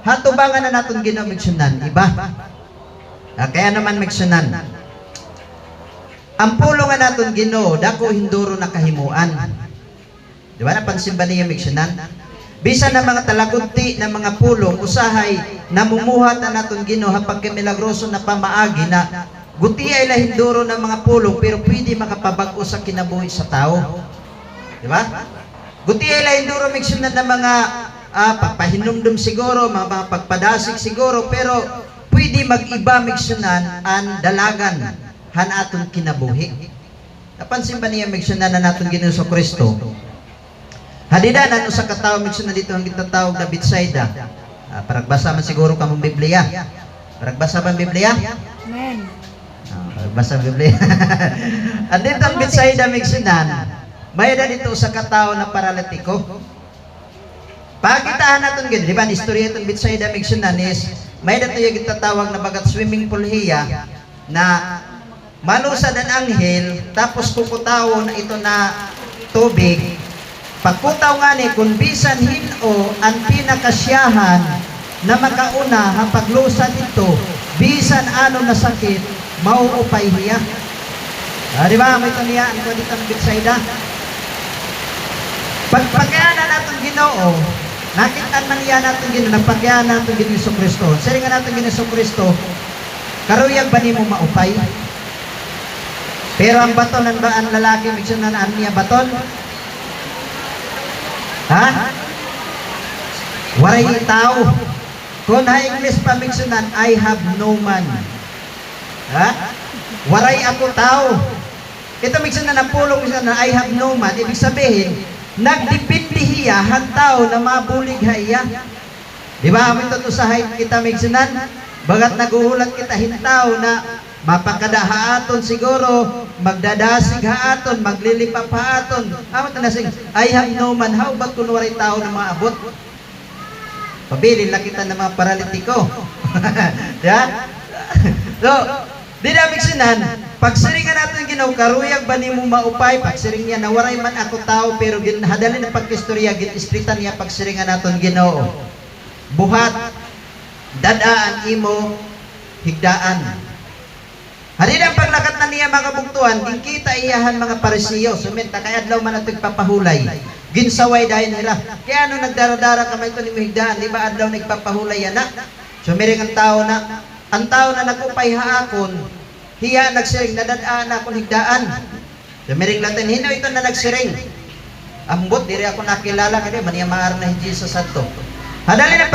hatubangan na naton Ginoo migsyonan, iba. Kaya naman migsyonan. Ang pulong nga naton Ginoo dako hinduro na kahimuan. Di ba napansin ba niya migsyonan? Bisan na mga talagunti na mga pulong usahay namumuhat na naton Ginoo hapag kay milagroso na pamaagi na guti ay lahinduro ng mga pulong pero pwede makapabag-o sa kinabuhi sa tao. Di ba? Guti ay lahinduro migsyonan ng mga pagpahinumdum siguro, mga pagpadasig siguro, pero pwede mag-iba migsyonan ang dalagan han aton kinabuhi. Napansin ba niya migsyonan na naton Ginoo sa Kristo? Hadida na sa katawo migsyonan dito ang gitatawag na Betsaida. Paragbasa man siguro kamong Biblia. Paragbasa ba ang Biblia? Amen. Paragbasa ang Biblia. Andito ang Betsaida migsyonan. May na dito sa katawo na paralitiko. Pagitaan natin gid, di ba? Istorya itong Betsaida migsyonan is may na tayo gitatawag na bagat swimming pool hiya na malusad ang anghel tapos kukutaw na ito na tubig. Pagkutaw nga ni kung bisan hino ang pinakasyahan na makauna hapaglusan ito bisan ano na sakit mauupay hiya. Di ba? May ito niya ang dito ng Betsaida. Pagpagyanan natin Ginoo, nakita man niya natin Ginoo, nagpagyanan natin Ginoo sa Kristo. Siringan natin Ginoo sa Kristo, karuyag ba nimo maupay? Pero ang baton ba ang lalaki migsyonan niya baton? Ha? Waray tao. Kung ha English pa migsyonan, I have no man. Ha? Waray ako tao. Ito migsyonan na pulong migsyonan, I have no man. Ibig sabihin, nagdepende hiya han tao na mabulig hiya. Di ba? Amin to sa height kita migsyonan. Bagat naguhulat kita hintaw na mapakada haaton siguro, magdadasig haaton, maglilipap haaton. Amat na nasing, I have no man, how ba kunwari tao na mga abot? Pabilin lang kita ng mga paralitiko. Yeah? So, di na migsyonan, pagsiringan natin Ginoo, karuyag ba ni mo maupay, pagsiring niya, nawaray man ako tao, pero hadalin ng pagkistorya, ginistritan niya, pagsiringan natin Ginoo. Buhat, dadaan imo, higdaan. Hari ang paglakat na niya mga bugtuan, din kita iyahan mga Parisiyo, sumenta kaya adlaw man natin papahulay. Ginsaway dahil nila. Kaya ano nagdaradara kamay ito ni Mihigdaan, di ba adlaw nagpapahulay yan na? Sumiring ang tao na nagupay haakon, hiya nagsiring, nadadaan akong higdaan. Sumiring latin, hino ito na nagsiring. Ambot, diri ako nakilala, kaya maniya maaar na Jesus Santo. Hadali na